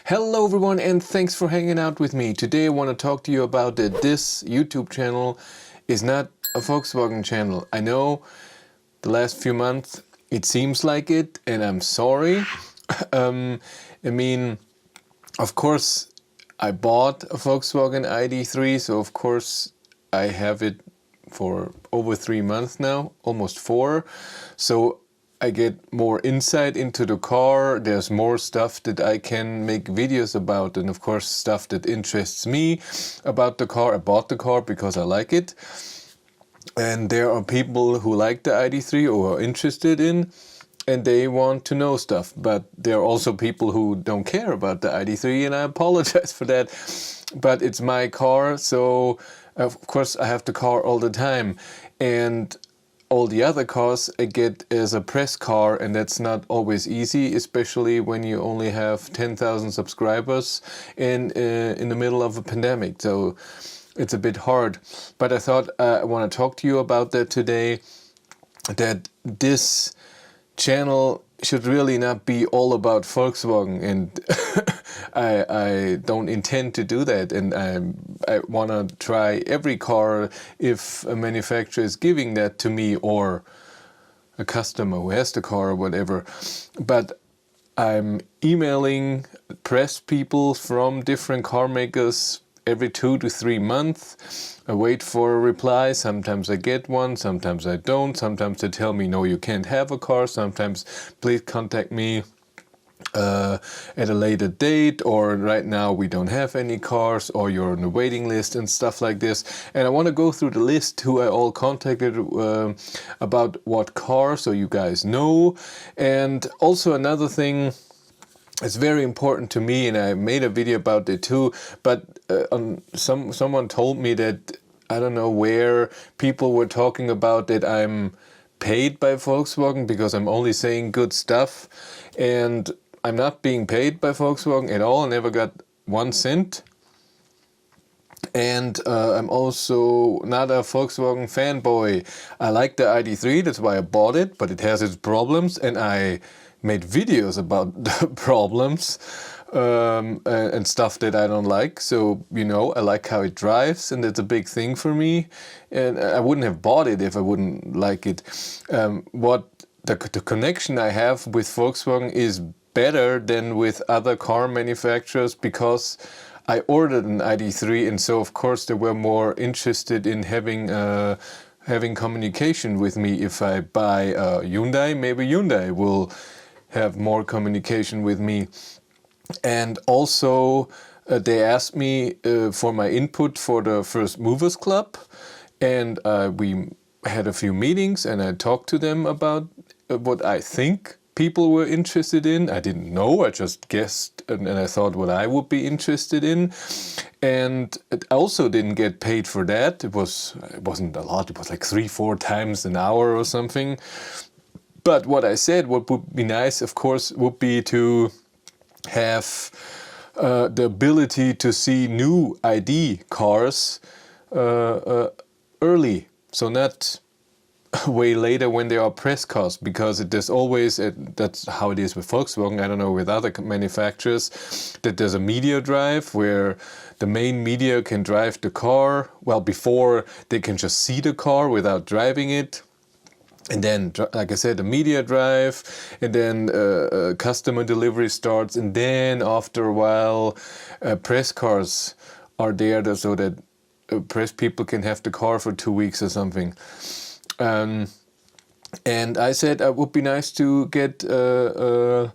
Hello everyone and thanks for hanging out with me. Today I want to talk to you about that this YouTube channel is not a Volkswagen channel. I know the last few months it seems like it and I'm sorry. I mean, of course I bought a Volkswagen ID3, so of course I have it for over 3 months now, almost 4. So I get more insight into the car. There's more stuff that I can make videos about, and of course stuff that interests me about the car. I bought the car because I like it, and there are people who like the ID3 or are interested in, and they want to know stuff. But there are also people who don't care about the ID3, and I apologize for that. But it's my car, so of course I have the car all the time, and all the other cars I get as a press car, and that's not always easy, especially when you only have 10,000 subscribers in the middle of a pandemic. So it's a bit hard. But I thought I want to talk to you about that today, that this channel should really not be all about Volkswagen, and I don't intend to do that, and I want to try every car if a manufacturer is giving that to me, or a customer who has the car or whatever. But I'm emailing press people from different car makers every 2 to 3 months. I wait for a reply. Sometimes I get one, sometimes I don't. Sometimes they tell me, no, you can't have a car. Sometimes, please contact me at a later date, or right now we don't have any cars, or you're on the waiting list and stuff like this. And I want to go through the list who I all contacted about what car, so you guys know. And also another thing, it's very important to me, and I made a video about it too, but someone told me that, I don't know where, people were talking about that I'm paid by Volkswagen because I'm only saying good stuff, and I'm not being paid by Volkswagen at all. I never got 1 cent. And I'm also not a Volkswagen fanboy. I like the ID3, that's why I bought it, but it has its problems, and I made videos about the problems and stuff that I don't like. So, you know, I like how it drives, and that's a big thing for me. And I wouldn't have bought it if I wouldn't like it. What the connection I have with Volkswagen is better than with other car manufacturers, because I ordered an ID3, and so of course they were more interested in having communication with me. If I buy a Hyundai, maybe Hyundai will have more communication with me. And also they asked me for my input for the First Movers Club, and we had a few meetings, and I talked to them about what I think people were interested in. I didn't know, I just guessed, and I thought what I would be interested in. And I also didn't get paid for that. It wasn't a lot, it was like 3-4 times an hour or something. But what I said, what would be nice, of course, would be to have the ability to see new ID cars early, so not way later when there are press cars, because there's always, that's how it is with Volkswagen, I don't know with other manufacturers, that there's a media drive where the main media can drive the car. Well, before they can just see the car without driving it. And then, like I said, the media drive, and then customer delivery starts, and then after a while press cars are there, so that press people can have the car for 2 weeks or something. And I said it would be nice to get a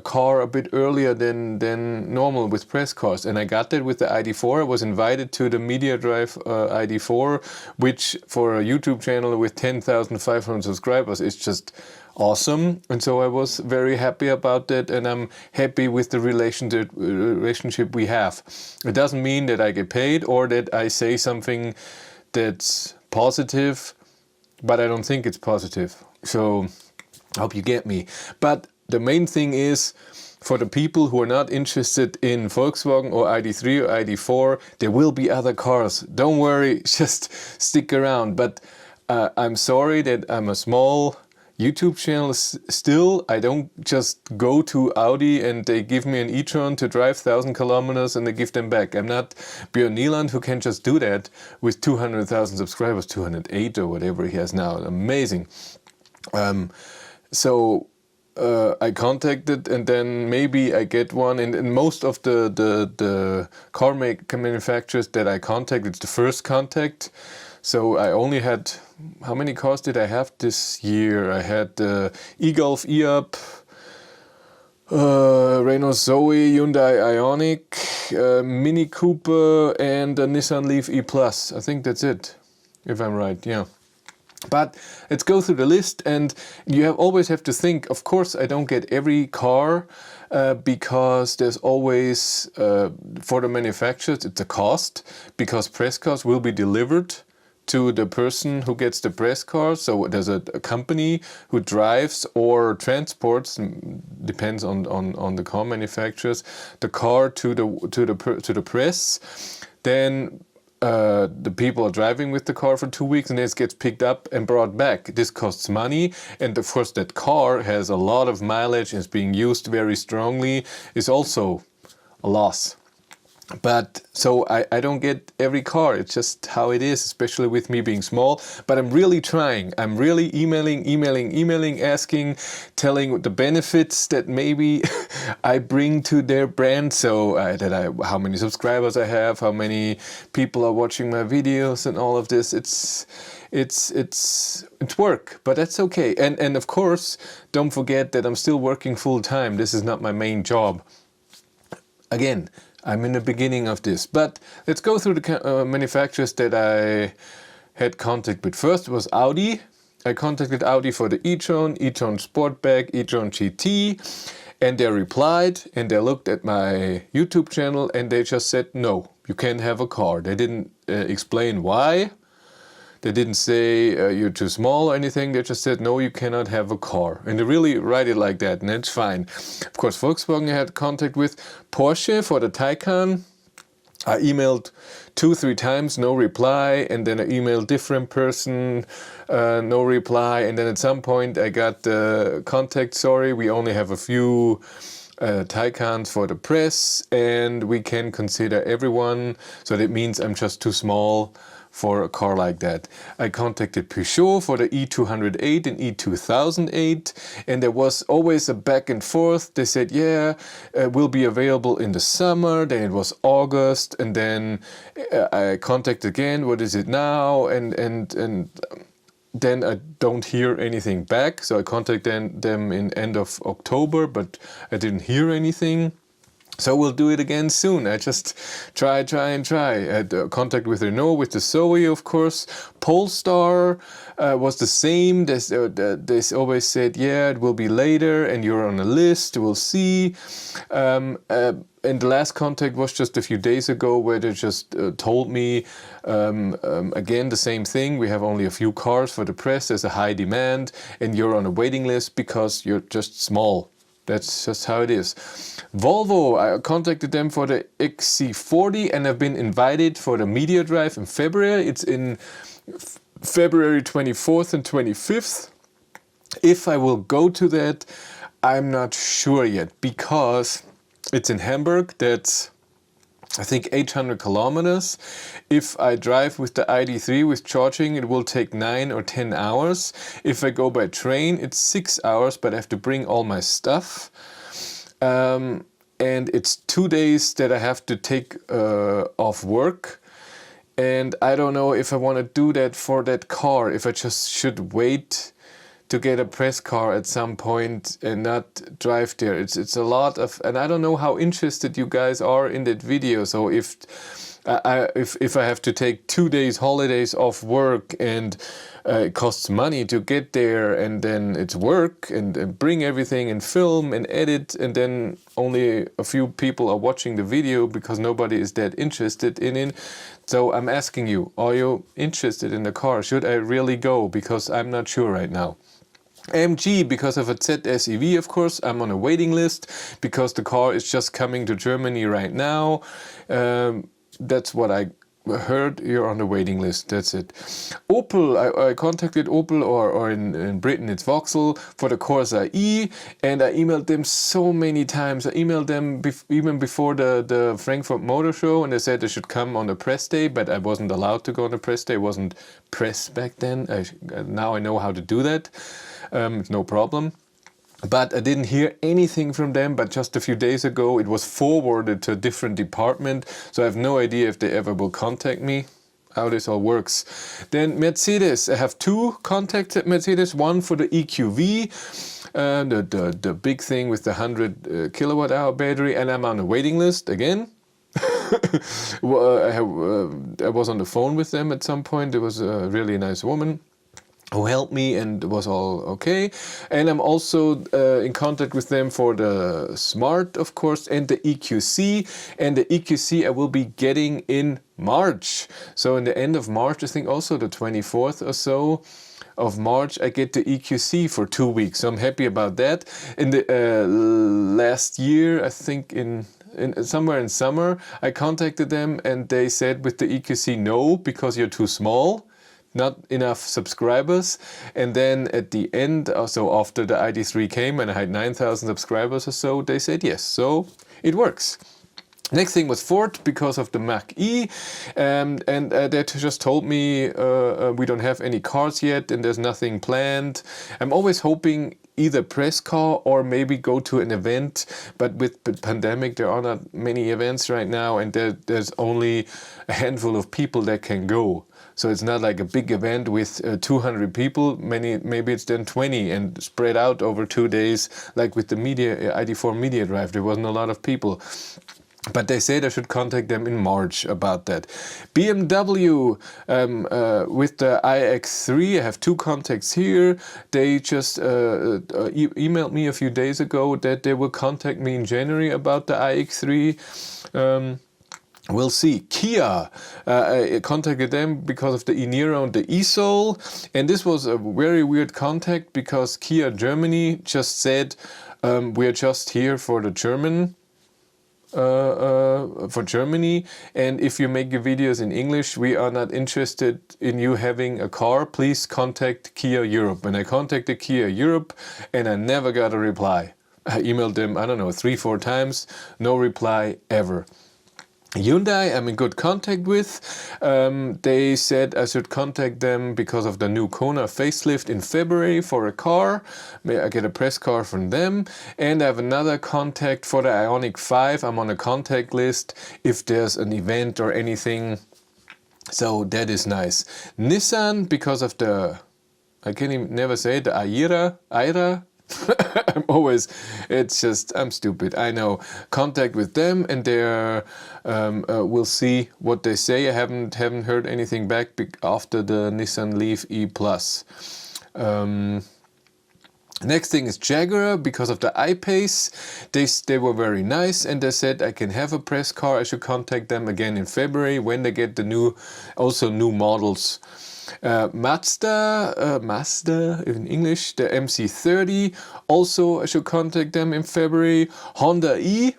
car a bit earlier than normal with press cars, and I got that with the ID4. I was invited to the media drive ID4, which for a YouTube channel with 10,500 subscribers is just awesome. And so I was very happy about that, and I'm happy with the relationship we have. It doesn't mean that I get paid or that I say something that's positive, but I don't think it's positive. So I hope you get me. But the main thing is, for the people who are not interested in Volkswagen or ID3 or ID4, there will be other cars. Don't worry, just stick around. But I'm sorry that I'm a small YouTube channel is still, I don't just go to Audi and they give me an e-tron to drive 1,000 kilometers and they give them back. I'm not Björn Nieland who can just do that with 200,000 subscribers, 208 or whatever he has now. Amazing. So I contacted, and then maybe I get one. And most of the car manufacturers that I contacted, it's the first contact. So I only had, how many cars did I have this year? I had the e-Golf e-up, Renault Zoe, Hyundai Ioniq, Mini Cooper, and the Nissan Leaf E+. I think that's it, if I'm right, yeah. But let's go through the list, and you always have to think, of course I don't get every car because there's always, for the manufacturers, it's a cost, because press cars will be delivered to the person who gets the press car. So there's a company who drives or transports, depends on the car manufacturers, the car to the press. Then the people are driving with the car for 2 weeks, and it gets picked up and brought back. This costs money, and of course that car has a lot of mileage and is being used very strongly, is also a loss. But so I don't get every car, it's just how it is, especially with me being small. But I'm really trying, I'm really emailing, asking, telling the benefits that maybe I bring to their brand. So how many subscribers I have, how many people are watching my videos and all of this. It's work, but that's okay. And of course, don't forget that I'm still working full time. This is not my main job. Again, I'm in the beginning of this, but let's go through the manufacturers that I had contact with. First was Audi. I contacted Audi for the e-tron, e-tron Sportback, e-tron GT, and they replied and they looked at my YouTube channel and they just said, no, you can't have a car. They didn't explain why. They didn't say you're too small or anything. They just said, no, you cannot have a car. And they really write it like that, and that's fine. Of course, Volkswagen I had contact with. Porsche for the Taycan, I emailed 2-3 times, no reply. And then I emailed different person, no reply. And then at some point I got the contact, sorry, we only have a few Taycans for the press, and we can consider everyone. So that means I'm just too small for a car like that. I contacted Peugeot for the E208 and E2008, and there was always a back and forth. They said, yeah, will be available in the summer. Then it was August, and then I contacted again, what is it now? And then I don't hear anything back. So I contacted them in end of October, but I didn't hear anything. So we'll do it again soon. I just try. I had contact with Renault, with the Zoe, of course. Polestar was the same. They always said, yeah, it will be later, and you're on a list, we'll see. And the last contact was just a few days ago, where they just told me, again, the same thing. We have only a few cars for the press. There's a high demand, and you're on a waiting list because you're just small. That's just how it is. Volvo, I contacted them for the XC40, and I've been invited for the media drive in February. It's in February 24th and 25th. If I will go to that, I'm not sure yet, because it's in Hamburg. That's, I think, 800 kilometers. If I drive with the ID.3 with charging, it will take 9 or 10 hours. If I go by train, it's 6 hours, but I have to bring all my stuff. And it's 2 days that I have to take off work. And I don't know if I want to do that for that car, if I just should wait to get a press car at some point and not drive there. It's a lot of, and I don't know how interested you guys are in that video. So if I have to take 2 days holidays off work, and it costs money to get there, and then it's work and bring everything and film and edit, and then only a few people are watching the video because nobody is that interested in it. So I'm asking you, are you interested in the car? Should I really go? Because I'm not sure right now. AMG, because of a ZSEV, of course, I'm on a waiting list because the car is just coming to Germany right now. That's what I heard you're on the waiting list. That's it. Opel, I contacted Opel, or in Britain it's Vauxhall, for the Corsa E, and I emailed them so many times. I emailed them even before the Frankfurt Motor Show, and they said they should come on the press day, but I wasn't allowed to go on the press day. It wasn't press back then. Now I know how to do that. It's no problem. But I didn't hear anything from them, but just a few days ago it was forwarded to a different department, so I have no idea if they ever will contact me, how this all works. Then Mercedes, I have 2 contacts at Mercedes, one for the EQV, the big thing with the 100 kilowatt hour battery, and I'm on a waiting list again. I was on the phone with them at some point. There was a really nice woman who helped me, and it was all okay. And I'm also in contact with them for the Smart, of course, and the EQC. And the EQC I will be getting in March. So in the end of March, I think also the 24th or so of March, I get the EQC for 2 weeks. So I'm happy about that. In the last year, I think in somewhere in summer, I contacted them and they said with the EQC, no, because you're too small. Not enough subscribers. And then at the end, also after the ID3 came and I had 9,000 subscribers or so, they said yes. So it works. Next thing was Ford, because of the mach-e, and they just told me we don't have any cars yet and there's nothing planned. I'm always hoping either press car or maybe go to an event, but with the pandemic there are not many events right now, and there's only a handful of people that can go. So it's not like a big event with 200 people. Maybe it's then 20 and spread out over 2 days, like with the ID4 Media Drive. There wasn't a lot of people. But they said I should contact them in March about that. BMW, with the iX3, I have 2 contacts here. They just emailed me a few days ago that they will contact me in January about the iX3. We'll see. Kia, I contacted them because of the e-Niro and the e-Soul. And this was a very weird contact because Kia Germany just said, we're just here for the German. For Germany, and if you make your videos in English, we are not interested in you having a car. Please contact Kia Europe. And I contacted Kia Europe and I never got a reply. I emailed them, I don't know, 3-4 times, no reply ever. Hyundai, I'm in good contact with. They said I should contact them because of the new Kona facelift in February for a car. May I get a press car from them. And I have another contact for the Ioniq 5. I'm on a contact list if there's an event or anything. So that is nice. Nissan, because of the, I can even never say it, the Aira. I'm stupid, I know. Contact with them, and they're, we'll see what they say. I haven't heard anything back after the Nissan Leaf E+. Next thing is Jaguar, because of the I-Pace. They were very nice, and they said I can have a press car. I should contact them again in February when they get the new models. Mazda in English, the MC30, also I should contact them in February. Honda E,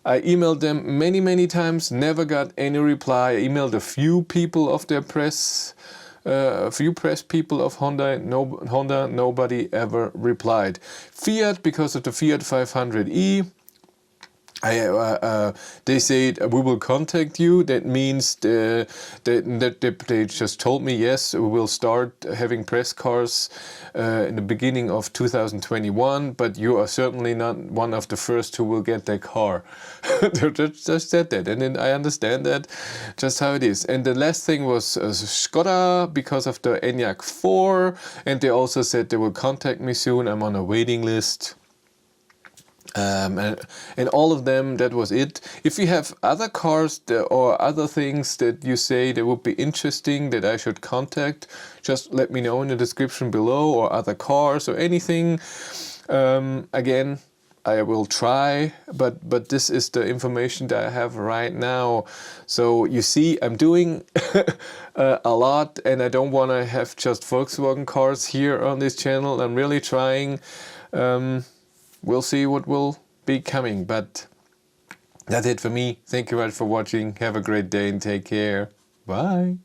I emailed them many times, never got any reply. I emailed a few people of their press, a few press people of Honda, nobody ever replied. Fiat, because of the Fiat 500e, they said we will contact you. That means that they just told me yes, we will start having press cars in the beginning of 2021, but you are certainly not one of the first who will get that car. They just said that, and then I understand that just how it is. And the last thing was Skoda, because of the Enyaq 4, and they also said they will contact me soon. I'm on a waiting list. And all of them, that was it. If you have other cars or other things that you say that would be interesting that I should contact, just let me know in the description below, or other cars or anything. Again, I will try, but this is the information that I have right now. So you see, I'm doing a lot, and I don't want to have just Volkswagen cars here on this channel. I'm really trying. We'll see what will be coming, but That's it for me. Thank you very much for watching. Have a great day and take care. Bye.